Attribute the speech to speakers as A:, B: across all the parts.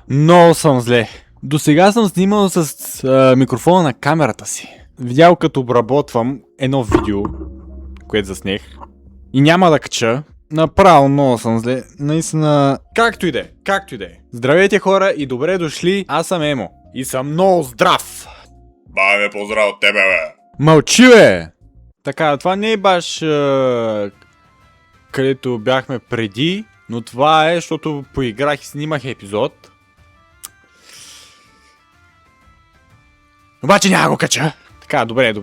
A: Много съм зле. До сега съм снимал с микрофона на камерата си. Видял като обработвам едно видео, което заснех. И няма да кача. Направо много съм зле. Наистина... Както и да е. Здравейте хора и добре дошли. Аз съм Емо. И съм много здрав.
B: Баве, поздрав от тебе, бе!
A: Мълчи, бе! Така, това не е баш където бяхме преди, но това е, защото поиграх и снимах епизод. Обаче няма го кача. Така, добре.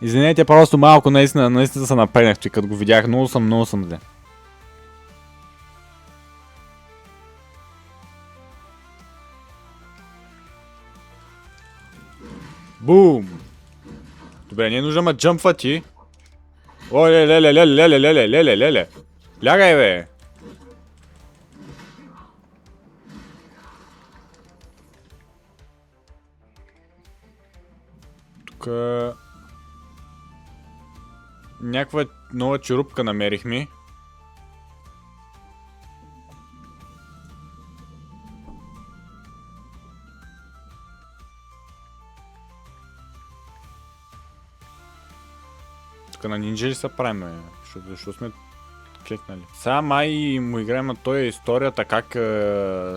A: Извинете, просто малко наистина се напрегнах, че като го видях, много съм зле. Бум! Добре, не е нужда ма джъмпва ти. О, леле. Лягай, бе! Тук... някаква нова черупка намерихме. Тук на нинджа ли се правим, бе? Защо сме клекнали? Сега май му играем на този историята, как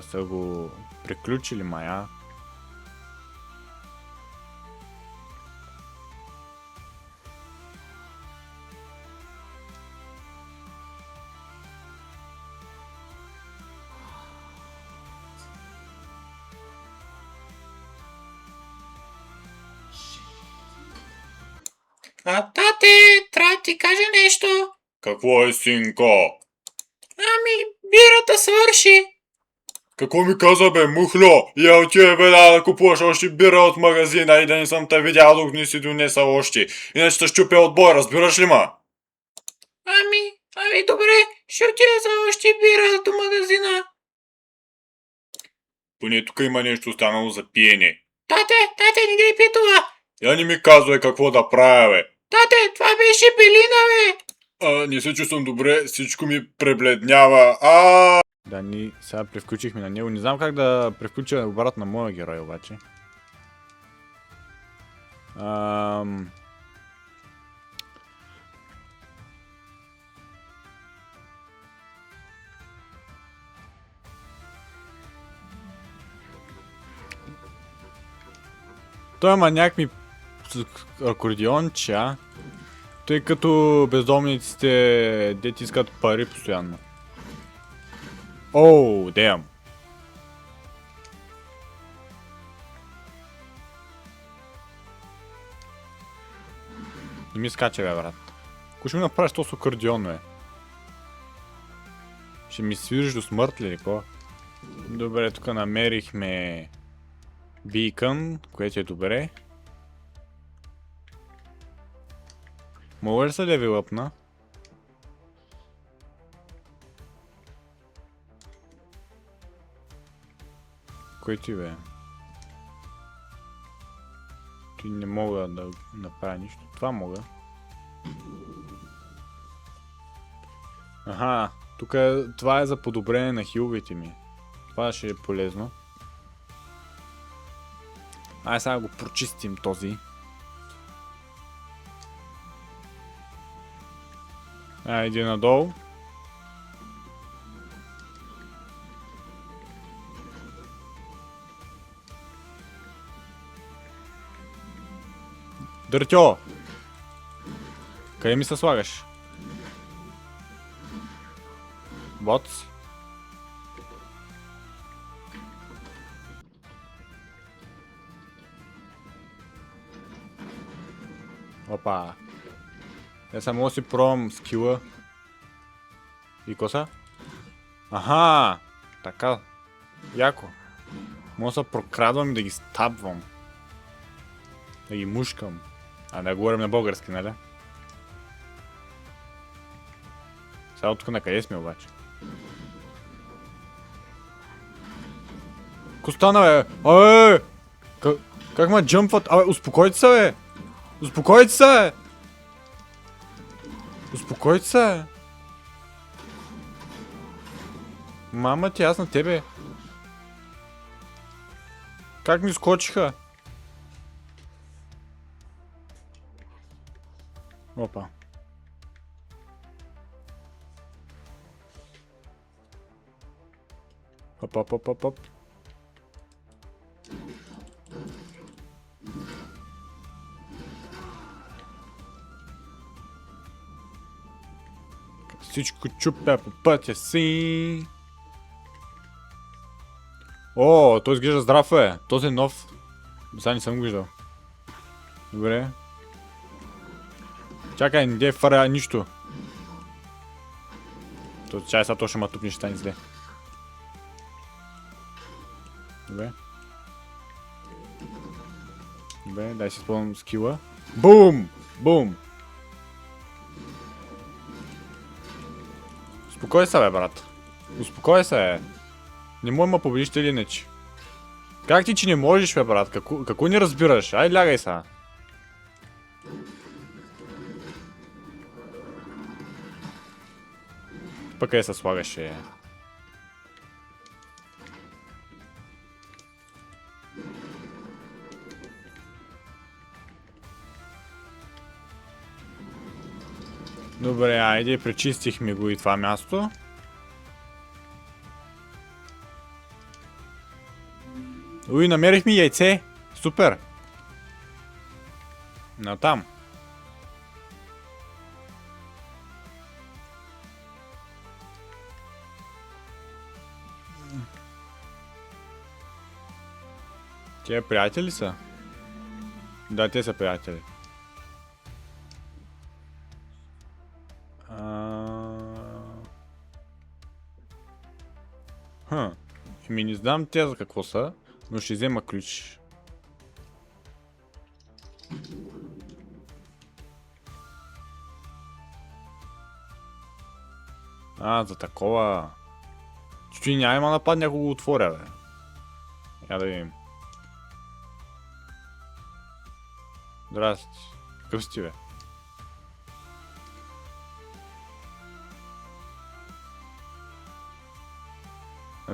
A: са го приключили, мая.
C: Тате, трябва да ти кажа нещо.
B: Какво е, синко?
C: Бирата свърши.
B: Какво ми каза, бе, мухло? Я отивай, бе, да купуваш още бира от магазина и да не съм те видял, докато не си донеса още. Иначе ще щупя отбой, разбираш ли ма?
C: Добре, ще отида за още бира до магазина.
B: Поне тук има нещо останало за пиене.
C: Тате, не грей пи това.
B: Я не ми казвай какво да правя, бе.
C: Тате, това беше белина, бе.
B: Не се чувствам добре, всичко ми пребледнява.
A: Да, ни сега превключихме на него. Не знам как да превключа обратно на моя герой, обаче. Той има някакви акордеонча. Тъй като бездомниците дете искат пари постоянно. Оу, дем. Не ми скача, бе, брат. Ако ще ми направиш този акордеон, бе? Ще ми свириш до смърт ли, какво? Добре, тук намерихме бикън, което е добре. Мога ли се левелъпна? Кой ти, бе? Ти не мога да направя нищо. Това мога. Аха, тук това е за подобрение на хиловете ми. Това ще е полезно. Айде сега го прочистим този. Иди надолу. Дъртьо! Къде ми се слагаш? Боц? Опа! Я само да си пробвам скила. И коса? Аха! Така. Яко. Мога да се прокрадвам и да ги стабвам. Да ги мушкам. А да говорим на български, нали? Сега тук на къде сме обаче? Ко стана, бе? Абе! Как ме джъмпват? Абе, успокойте се, бе! Успокойте се, бе! Успокойте се! Мама ти, аз на тебе. Как ми скочиха? Опа. Оп. Всичко чупя по пътя си. О, той изглежда здрав Този е нов. Сега не съм го виждал. Добре. Чакай, не дей фара нищо. Чай сега то ще ма тупни, ще стане зле. Добре, дай си използвам скила. Бум! Бум! Успокой се, бе, брат. Успокой се, Не може ма победиш или иначе. Как ти, че не можеш, бе, брат? Какво не разбираш? Ай, лягай са. Пък къде се слагаше? Добре, айде, пречистихме го и това място. Уй, намерихме яйце. Супер. Натам. Те приятели са? Да, те са приятели. Ми не знам те за какво са, но ще взема ключ. За такова. Чуй, няма напад някого отворя, бе. Я да видим. Здрасти. Какъв си, бе?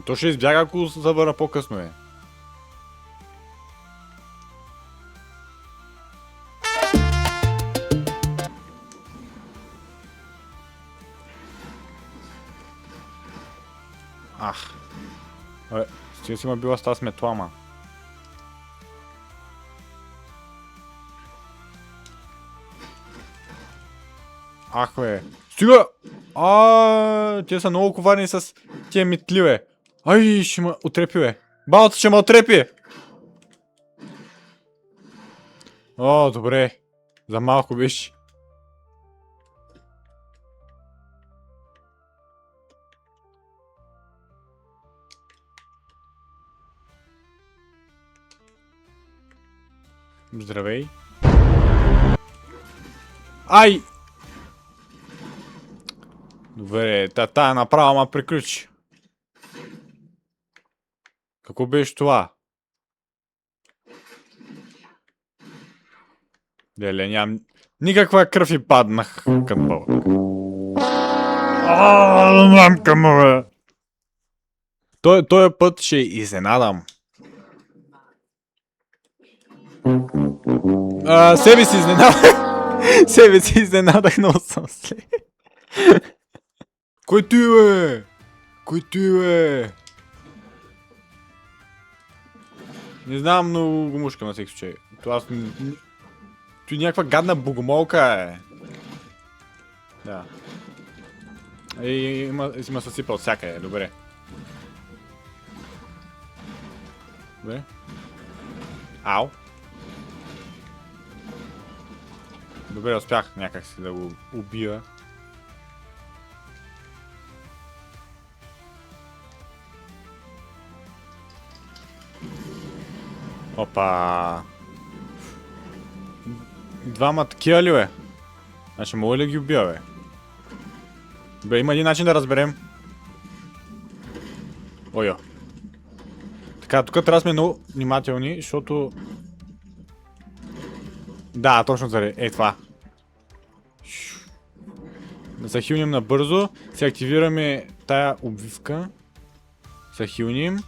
A: То ще избяга, ако се завърна по-късно, е. Стига си ма била с тази сметла, ма. Бе. Стига! Те са много коварни с тия метли, бе. Ай, ще ме отрепи, бе. Балата ще ме отрепи! Добре. За малко беше. Здравей. Ай! Добре, тая направо ма приключи. Какво беше това? Леле, нямам... Никаква кръв и паднах към бълък. Мамка му, бе! Този път ще изненадам. Себе си изненадах. Себе си изненадах, много съм след. Кой ти, бе? Кой ти, бе? Не знам, но го мушкам на всеки случай. Това аз... Той някаква гадна богомолка, е. Да. Има съсипа от всякъде, добре. Добре. Ау. Добре, успях някак си да го убия. Опа. Двама такива ли, бе? Значи мога ли да ги убия, бе? Бе, има един начин да разберем. Ойо. Така, тук трябва да сме много внимателни, защото... Да, точно заради. Това. Да се хилнем набързо. Се активираме тая обвивка. Се хилним.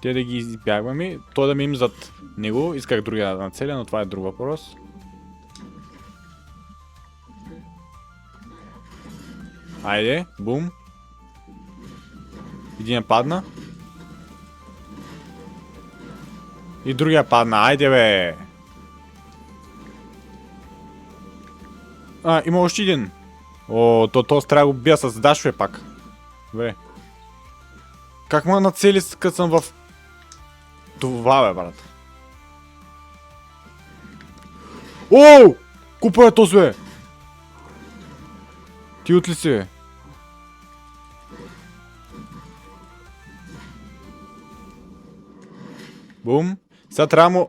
A: Те да ги избягваме. Той да минем зад него. Исках другия да нацеля, но това е друг въпрос. Айде, бум. Един падна. И другия падна. Айде бе. Има още един. О, то трябва да го бия с дашове пак. Добре. Как ма нацели като съм в... Това бе, брат. Оу! Купа е този бе! Ти от ли си бе? Бум. Сега трябва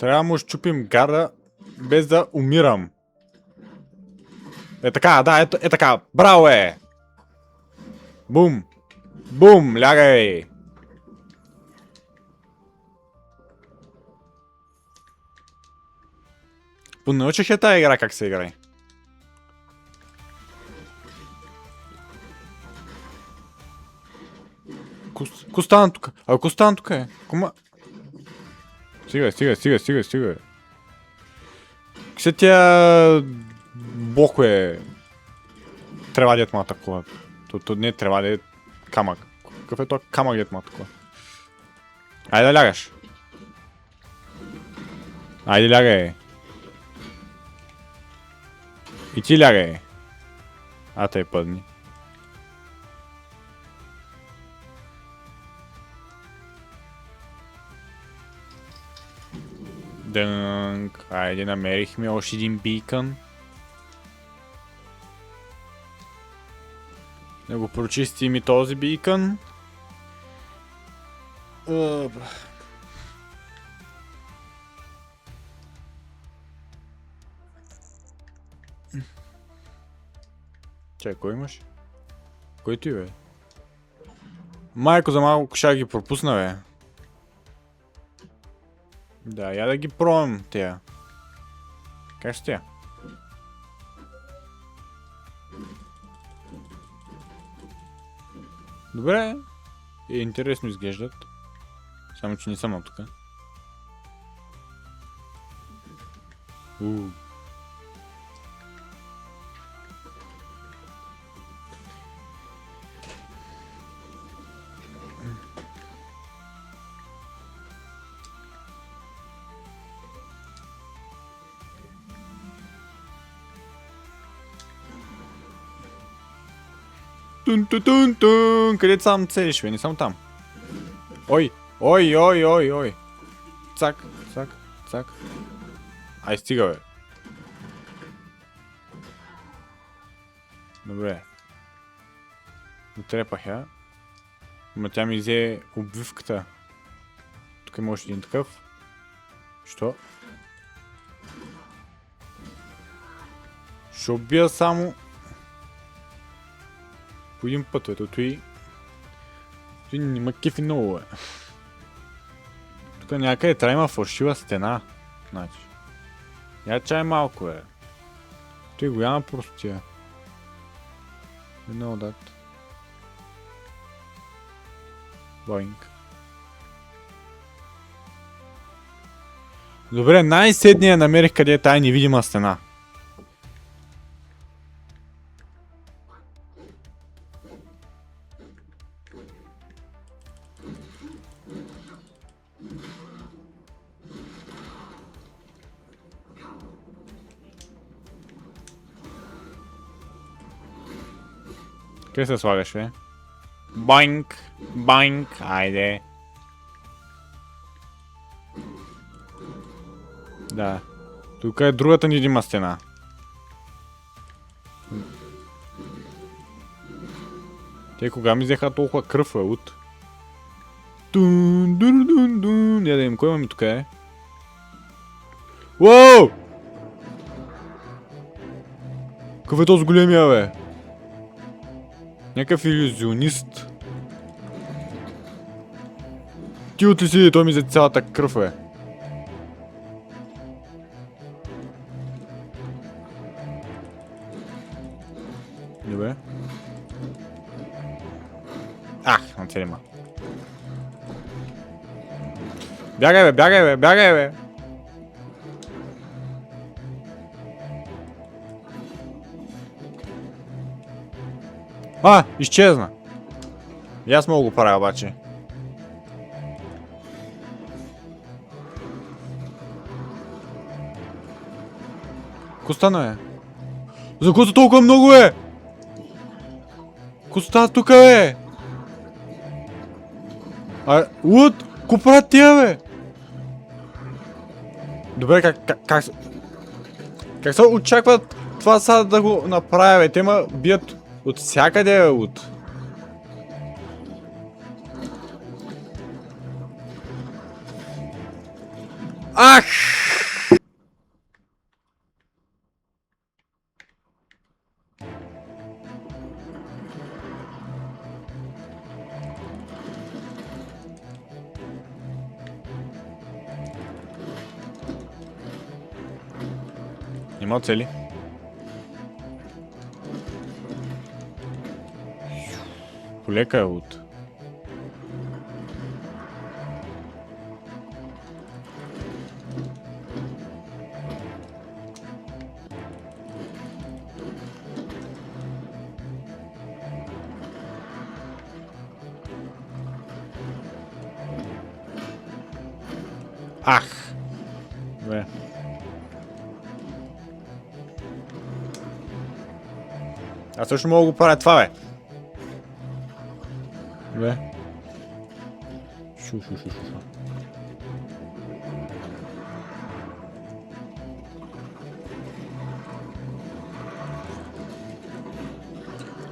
A: да му щупим гарда без да умирам. Е така, да, е така. Браво е! Бум! Бум! Лягай! Понаучих я тая игра как се играе. Ко стана тук? Ко стана тук е? Кома... Стига. Се тя... Бохуе... Трябва дет ма такова. То не трябва да е камък. Какъв е това камък дет ма такова? Айде да лягаш. Айде лягай. И ти лягай. Тъй пъдни. Дънк. Айде, намерихме още един бикън. Да го прочистим и този бикън. Чай, кой имаш? Кой ти бе? Майко, за малко ще ги пропусна бе. Да, я да ги пробвам тя. Как ще тя? Добре. Интересно изглеждат. Само че не съм от тук. Тун. Къде сам целиш, бе? Не съм там. Ой. Цак. Ай, стига, бе. Добре. Отрепах я. Ама тя ми взе обвивката. Тук има още един такъв. Що? Ще убия само... По един път, ето той няма кефи много, бе. Тук някъде трябва има фалшива стена. Значи. Я чай малко, бе. Той голяма просто тия. You know that. Боинг. Добре, най-седния намерих къде е тая невидима стена. Къде се слагаш, бе? Банк, айде. Да. Тук е другата невидима стена. Те кога ми взеха толкова кръв, от? Дун. Я да им, кой имаме тук, е? Уоу! Какъв е този големия, бе? Някакъв иллюзионист. Ти от ли си, той ми взе цялата кръв, бе. Добре. Ах, на цели ма. Бягай бе, бягай бе, бягай бе! А, изчезна. И аз мога го правя обаче. Ко стана е? За кого са толкова много е? Ко става тука бе? Луд! Ко правят тия бе? Добре, как се очакват това сега да го направя бе? Те ма бият от всякъде бе, Луд. Ах! Има цели. Полека е Луд. Ах! Бе. Аз също мога да го правя това, бе. Бе. Шу.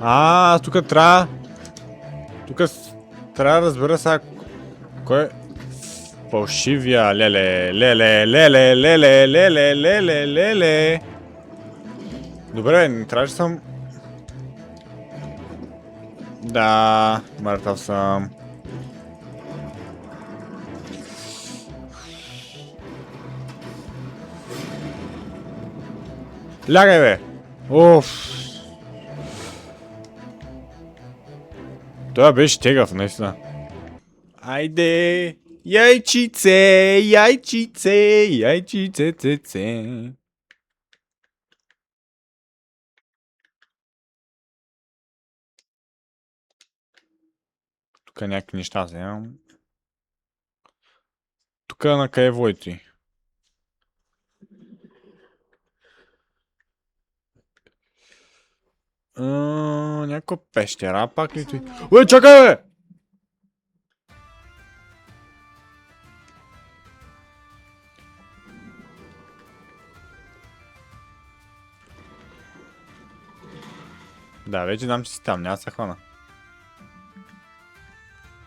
A: Аз тук трябва... Трябва да разбера сега... Кой е... Фалшивия, леле. Добре, не трябваше съм... Да, мъртъв съм. Лягай бе! Уф! Това беше тегав, наистина. Айде! Яйчице! Тук някакви неща вземам. Тук на къде води? Някаква пещера пак ли ти? Уе, чакай бе! Да, вече знам, че си там, няма да се хвана.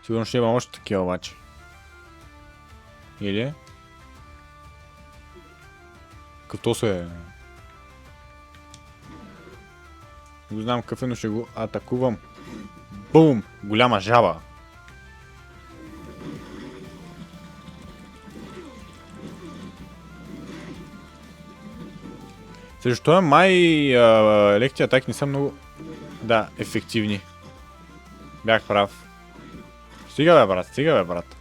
A: Сигурно ще има още такива обаче. Или? Като се... Не знам какъв е, но ще го атакувам. Бум! Голяма жаба. Защо е май леките атаки не са много... Да, ефективни. Бях прав. Стига бе брат.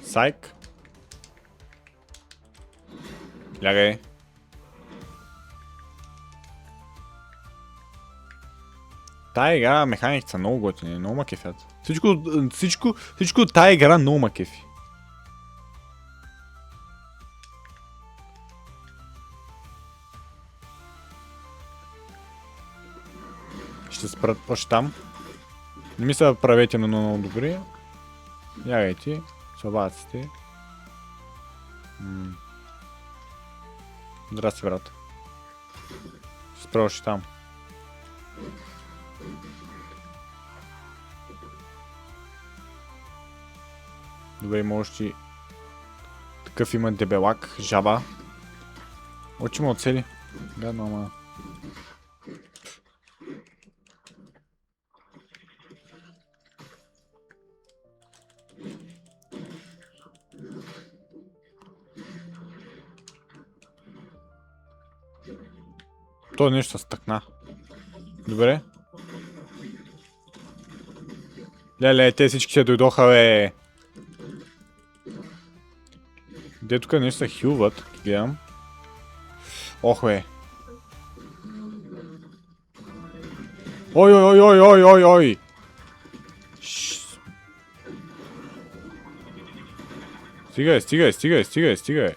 A: Сайк. Лягай. Тая игра механиките са много готини, много ма кефят. Всичко от тая игра много ма кефи. Ще спрат още там. Не ми се правете на много добри. Лягайте. Собаците. Здрасти, брат. Спра още там. Добре, има още... Такъв има дебелак, жаба. Очи му оцели. Гадно, ама... То нещо се стъкна. Добре. Леле, те всички се дойдоха, бе. Де тук нещо се хилват, гледам. Ох, бе. Ой, ой, ой, ой, ой, ой. Стига, стига, стига, стига, стига.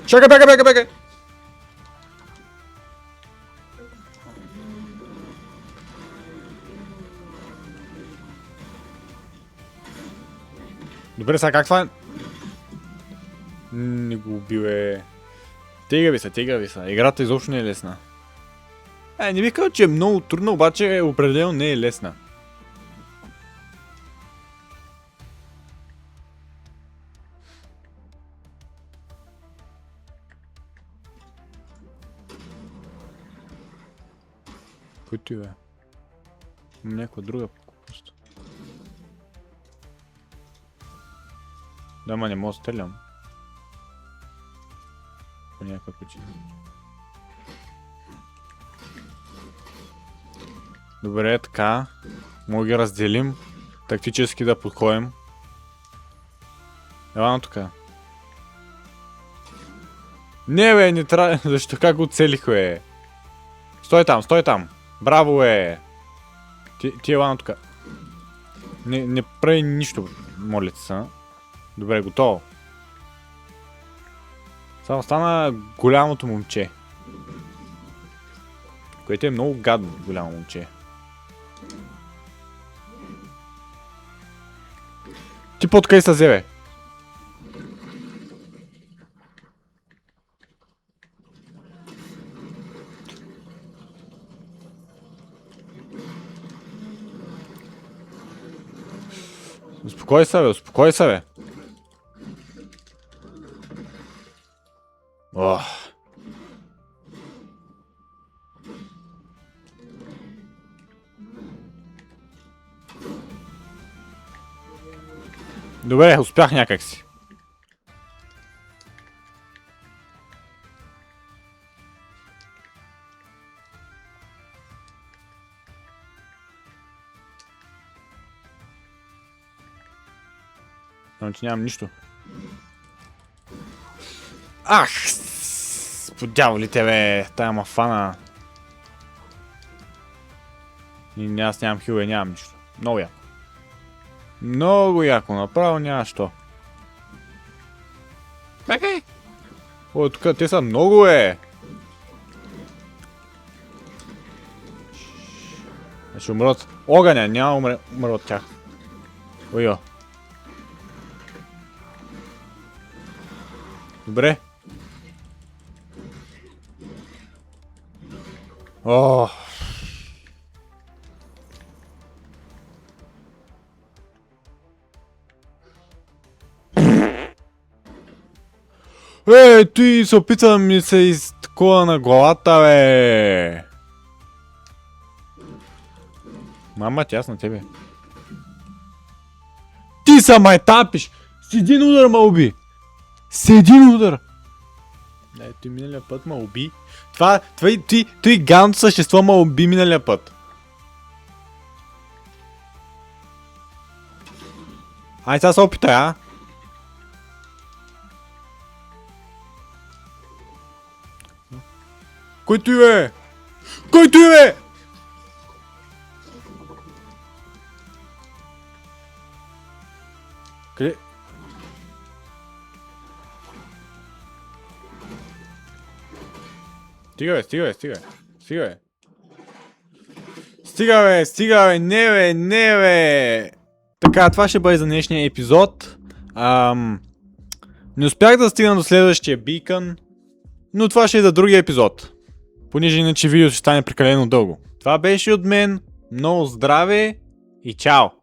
A: Чакай, бегай, бегай, бегай! Добре, сега как това? Не го убил, е. Тегави са. Играта изобщо не е лесна. Не бих казал, че е много трудно, обаче определено не е лесна. Който и бе. Имам някаква друга просто. Да, ма не мога да стрелям. По някаква причина. Добре, така. Мога ги разделим. Тактически да подходим. Ева тук. Не бе, не трябва. Защо как го целих, бе? Стой там, стой там. Браво, е. Ти Елана тук. Не прави нищо, моля ти се. Добре, готово. Само стана голямото момче. Което е много гадно, голямо момче. Ти подкъй се взе, бе. Успокой се, бе, успокой се, бе. Ох. Добре, успях някакси. Само че нямам нищо. Ах! По дяволите, бе! Тая ма фана. И аз нямам хил, нямам нищо. Много яко. Много яко, направо няма що.
C: Бегай!
A: О, тук те са много, е! Ще умрат. Огъня, няма умра от тях. Ойо. Добре. О. Ти се опита да ми се изтакова на главата, бе! Мама, тя с на тебе. Ти са май тапиш! С един удар ма уби! С един удар! Той миналия път ма уби. Той ганто същество ма уби миналия път. Ай, сега се опитай, а? Кой той, бе? Кой той, бе? Къде? Стига, бе, стига, бе, стига. Стига, бе. Стига, бе, стига, бе, не, бе, не, бе. Така, това ще бъде за днешния епизод. Не успях да стигна до следващия бикън, но това ще е за другия епизод. Понеже иначе видео ще стане прекалено дълго. Това беше от мен. Много здраве и чао!